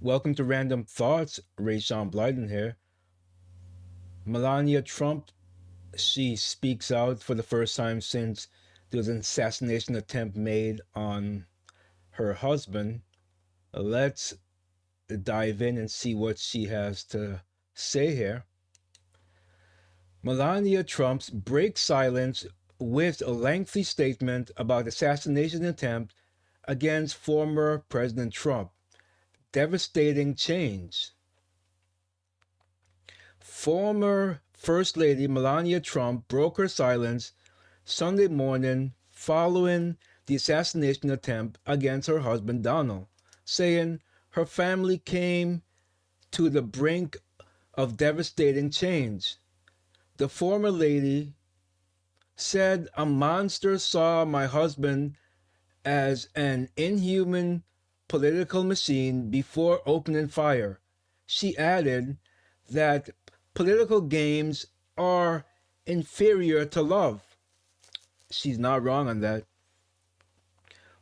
Welcome to Random Thoughts. Ray Sean Blyden here. Melania Trump, she speaks out for the first time since there was an assassination attempt made on her husband. Let's dive in and see what she has to say here. Melania Trump breaks silence with a lengthy statement about assassination attempt against former President Trump. Devastating change. Former First Lady Melania Trump broke her silence Sunday morning following the assassination attempt against her husband Donald, saying her family came to the brink of devastating change. The former lady said, "A monster saw my husband as an inhuman political machine before opening fire." She added that political games are inferior to love. She's not wrong on that.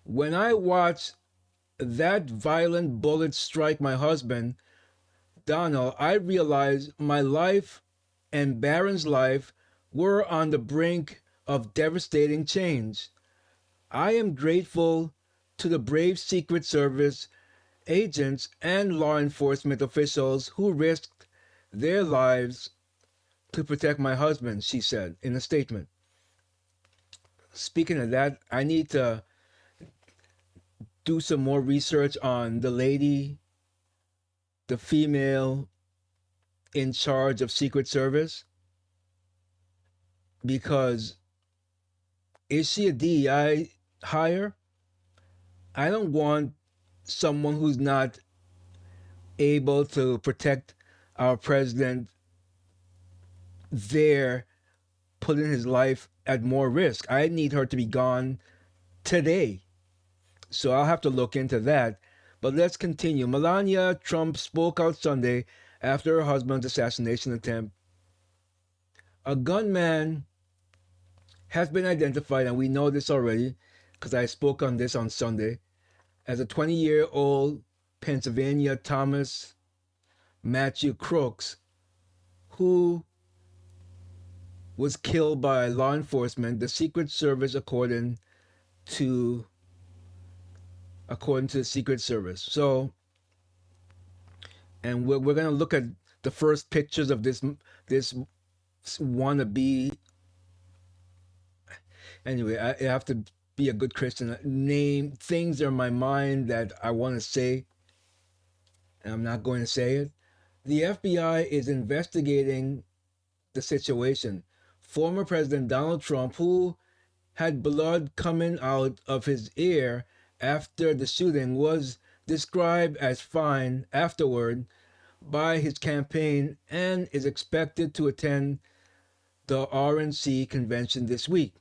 "When I watched that violent bullet strike my husband, Donald, I realized my life and Barron's life were on the brink of devastating change. I am grateful to the brave Secret Service agents and law enforcement officials who risked their lives to protect my husband," she said in a statement. Speaking of that, I need to do some more research on the lady, the female in charge of Secret Service, because is she a DEI hire? I don't want someone who's not able to protect our president there, putting his life at more risk. I need her to be gone today. So I'll have to look into that. But let's continue. Melania Trump spoke out Sunday after her husband's assassination attempt. "A gunman has been identified, and we know this already because I spoke on this on Sunday, as a 20-year-old Pennsylvania Thomas Matthew Crooks, who was killed by law enforcement, the Secret Service, according to the Secret Service." So, and we're gonna look at the first pictures of this wannabe. Anyway, I have to be a good Christian. Name things that are in my mind that I want to say, and I'm not going to say it. The FBI is investigating the situation. Former President Donald Trump, who had blood coming out of his ear after the shooting, was described as fine afterward by his campaign and is expected to attend the RNC convention this week.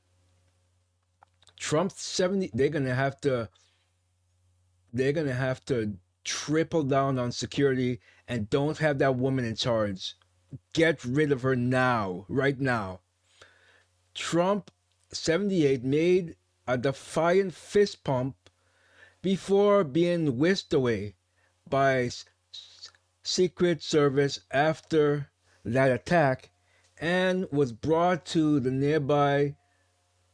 Trump's 70, they're going to have to triple down on security and don't have that woman in charge. Get rid of her now, right now. Trump, 78, made a defiant fist pump before being whisked away by Secret Service after that attack and was brought to the nearby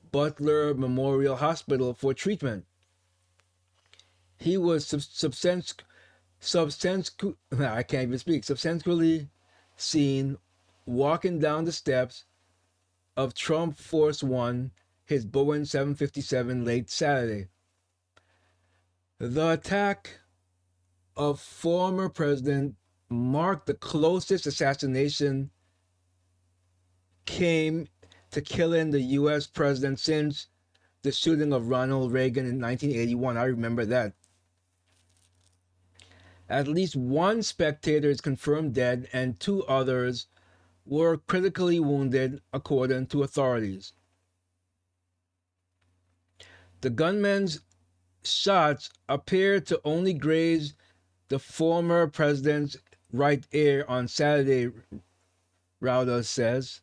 Butler Memorial Hospital for treatment. He was subsequently seen walking down the steps of Trump Force One, his Boeing 757, late Saturday. The attack of former president marked the closest assassination came to killing the U.S. president since the shooting of Ronald Reagan in 1981. I remember that. At least one spectator is confirmed dead, and two others were critically wounded, according to authorities. The gunman's shots appeared to only graze the former president's right ear on Saturday, Rauda says.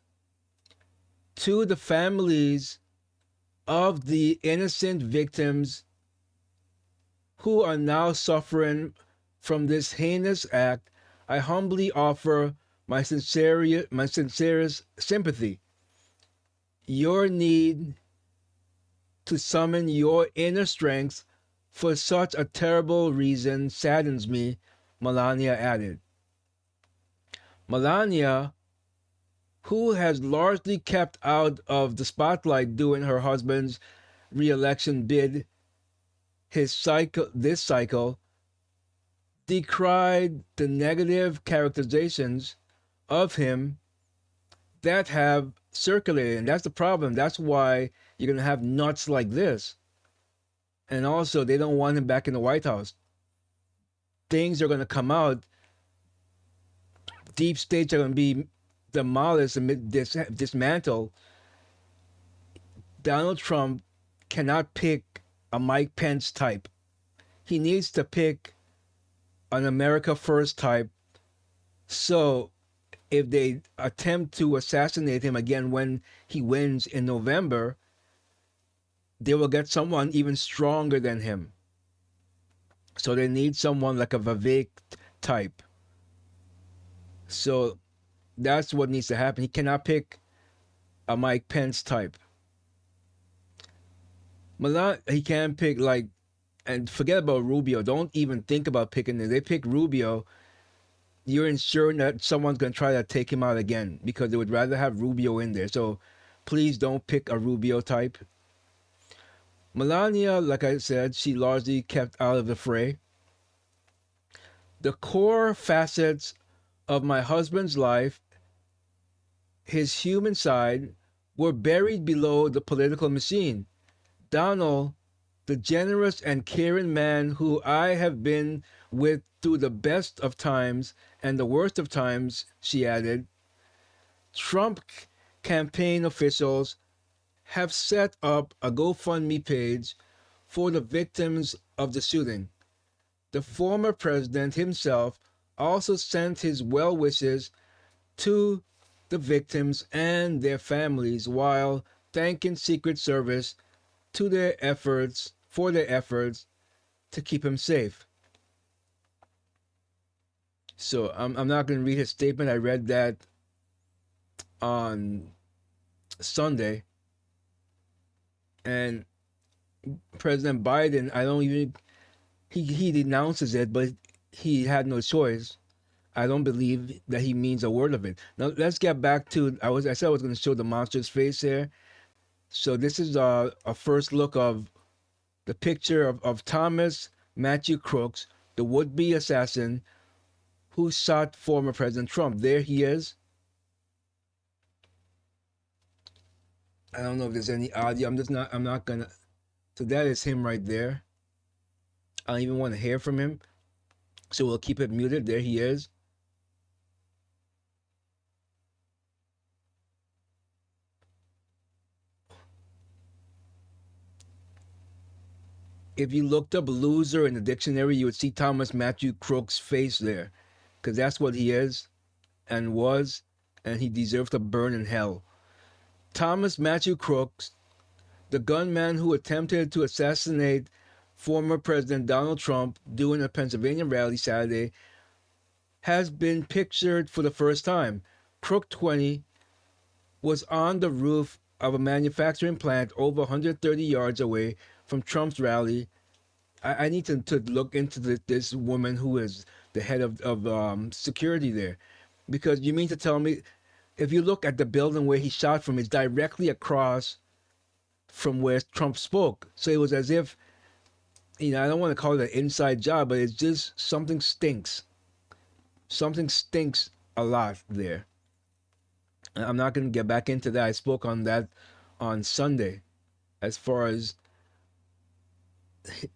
To the families of the innocent victims who are now suffering from this heinous act, I humbly offer my sincerest sympathy. Your need to summon your inner strength for such a terrible reason saddens me, Melania added. Melania, who has largely kept out of the spotlight during her husband's re-election bid this cycle, decried the negative characterizations of him that have circulated. And that's the problem. That's why you're going to have nuts like this. And also, they don't want him back in the White House. Things are going to come out. Deep states are going to be demolished and dismantled. Donald Trump cannot pick a Mike Pence type. He needs to pick an America First type. So if they attempt to assassinate him again when he wins in November, they will get someone even stronger than him. So they need someone like a Vivek type. So that's what needs to happen. He cannot pick a Mike Pence type. He can't pick like, and forget about Rubio. Don't even think about picking it. They pick Rubio, you're ensuring that someone's going to try to take him out again because they would rather have Rubio in there. So please don't pick a Rubio type. Melania, like I said, she largely kept out of the fray. The core facets of my husband's life, his human side, were buried below the political machine. Donald, the generous and caring man who I have been with through the best of times and the worst of times, she added. Trump campaign officials have set up a GoFundMe page for the victims of the shooting. The former president himself also sent his well wishes to the victims and their families while thanking Secret Service for their efforts to keep him safe. So I'm not going to read his statement. I read that on Sunday. And President Biden, I don't even, he denounces it, but he had no choice. I don't believe that he means a word of it. Now let's get back to, I said I was going to show the monster's face here. So this is a first look of the picture of Thomas Matthew Crooks, the would-be assassin who shot former President Trump. There he is. I don't know if there's any audio. I'm not gonna. So that is him right there. I don't even want to hear from him. So we'll keep it muted. There he is. If you looked up loser in the dictionary, you would see Thomas Matthew Crooks' face there. Because that's what he is and was, and he deserves to burn in hell. Thomas Matthew Crooks, the gunman who attempted to assassinate former President Donald Trump during a Pennsylvania rally Saturday, has been pictured for the first time. Crook 20 was on the roof of a manufacturing plant over 130 yards away from Trump's rally. I need to look into this woman who is the head of security there. Because you mean to tell me, if you look at the building where he shot from, it's directly across from where Trump spoke. So it was as if, I don't want to call it an inside job, but it's just something stinks. Something stinks a lot there. I'm not going to get back into that. I spoke on that on Sunday. As far as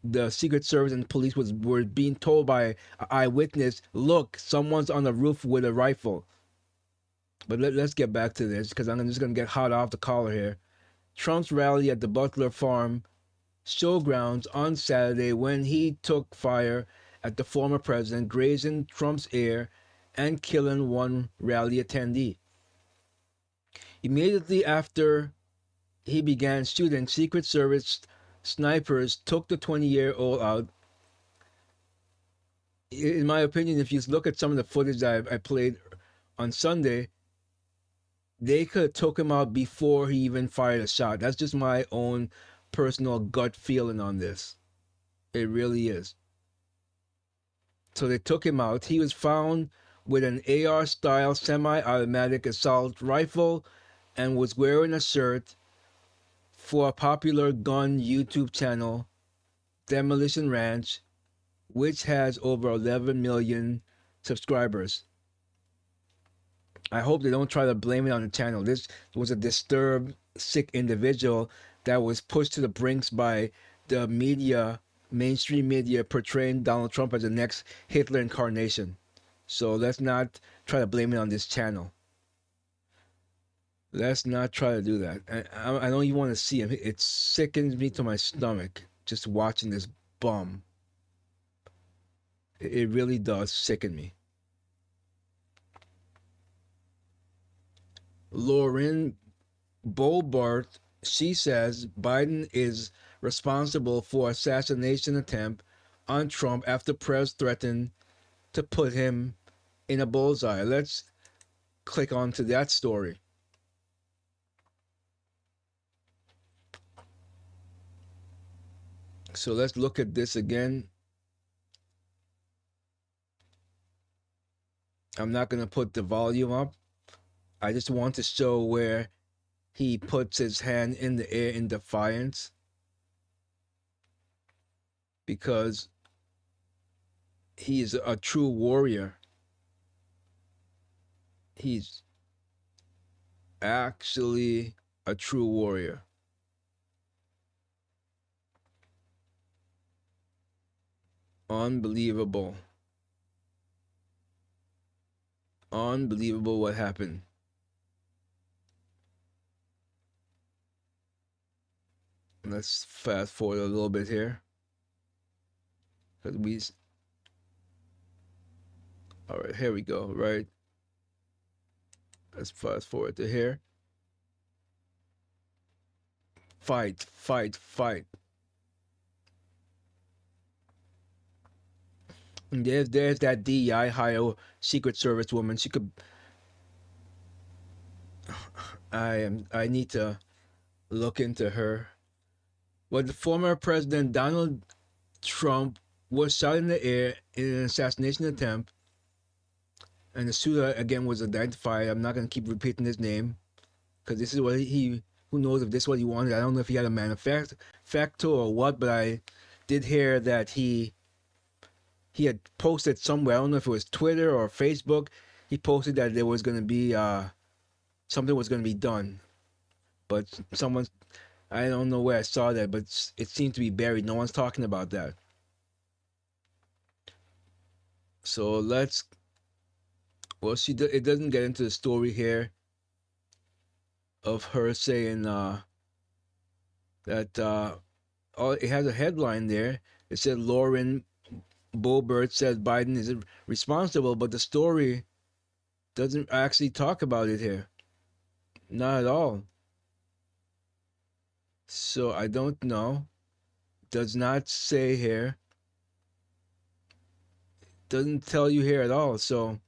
the Secret Service and police were being told by an eyewitness, look, someone's on the roof with a rifle. But let's get back to this because I'm just going to get hot off the collar here. Trump's rally at the Butler Farm showgrounds on Saturday when he took fire at the former president, grazing Trump's ear and killing one rally attendee. Immediately after he began shooting, Secret Service snipers took the 20-year-old out. In my opinion, if you look at some of the footage that I played on Sunday, they could have took him out before he even fired a shot. That's just my own personal gut feeling on this. It really is. So they took him out. He was found with an AR style semi automatic assault rifle and was wearing a shirt for a popular gun YouTube channel, Demolition Ranch, which has over 11 million subscribers. I hope they don't try to blame it on the channel. This was a disturbed, sick individual that was pushed to the brinks by the media, mainstream media, portraying Donald Trump as the next Hitler incarnation. So let's not try to blame it on this channel. Let's not try to do that. I don't even want to see him. It sickens me to my stomach just watching this bum. It really does sicken me. Lauren Boebert, she says Biden is responsible for assassination attempt on Trump after press threatened to put him in a bullseye. Let's click on to that story. So let's look at this again. I'm not going to put the volume up. I just want to show where he puts his hand in the air in defiance, because he's a true warrior. He's actually a true warrior. Unbelievable. Unbelievable what happened. Let's fast forward a little bit here. Cause we, all right, here we go. Right, let's fast forward to here. Fight, fight, fight. And there's that DEI hire Secret Service woman. She could. I need to look into her. Well, the former President Donald Trump was shot in the air in an assassination attempt, and the shooter again was identified. I'm not gonna keep repeating his name because this is what he. Who knows if this is what he wanted? I don't know if he had a manufacturer or what, but I did hear that he had posted somewhere. I don't know if it was Twitter or Facebook. He posted that there was gonna be something was gonna be done, but someone, I don't know where I saw that, but it seemed to be buried. No one's talking about that. So let's. Well, it doesn't get into the story here of her saying that it has a headline there. It said Lauren Boebert says Biden is responsible, but the story doesn't actually talk about it here. Not at all. So I don't know. Does not say here. Doesn't tell you here at all. So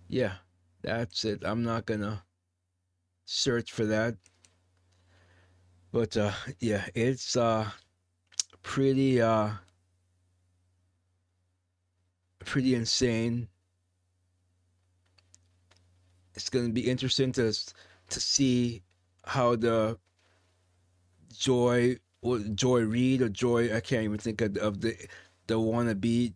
yeah, that's it. I'm not gonna search for that. But yeah, it's pretty pretty insane. It's gonna be interesting to see how the Joy Reid or Joy, I can't even think of the wannabe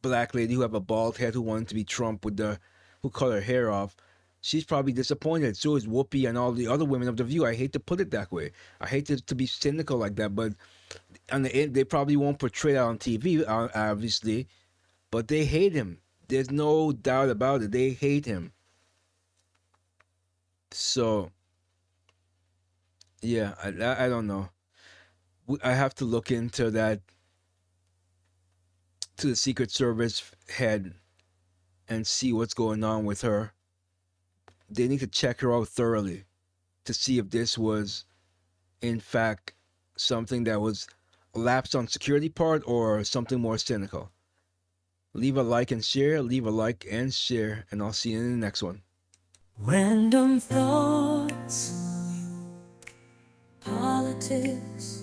black lady who have a bald head who wanted to be Trump with the who cut her hair off. She's probably disappointed. So is Whoopi and all the other women of the View. I hate to put it that way. I hate to be cynical like that, but on the end, they probably won't portray that on TV, obviously. But they hate him. There's no doubt about it. They hate him. So yeah, I don't know. I have to look into that, to the Secret Service head, and see what's going on with her. They need to check her out thoroughly to see if this was, in fact, something that was lapsed on security part or something more cynical? Leave a like and share, leave a like and share, and I'll see you in the next one. Random thoughts, politics,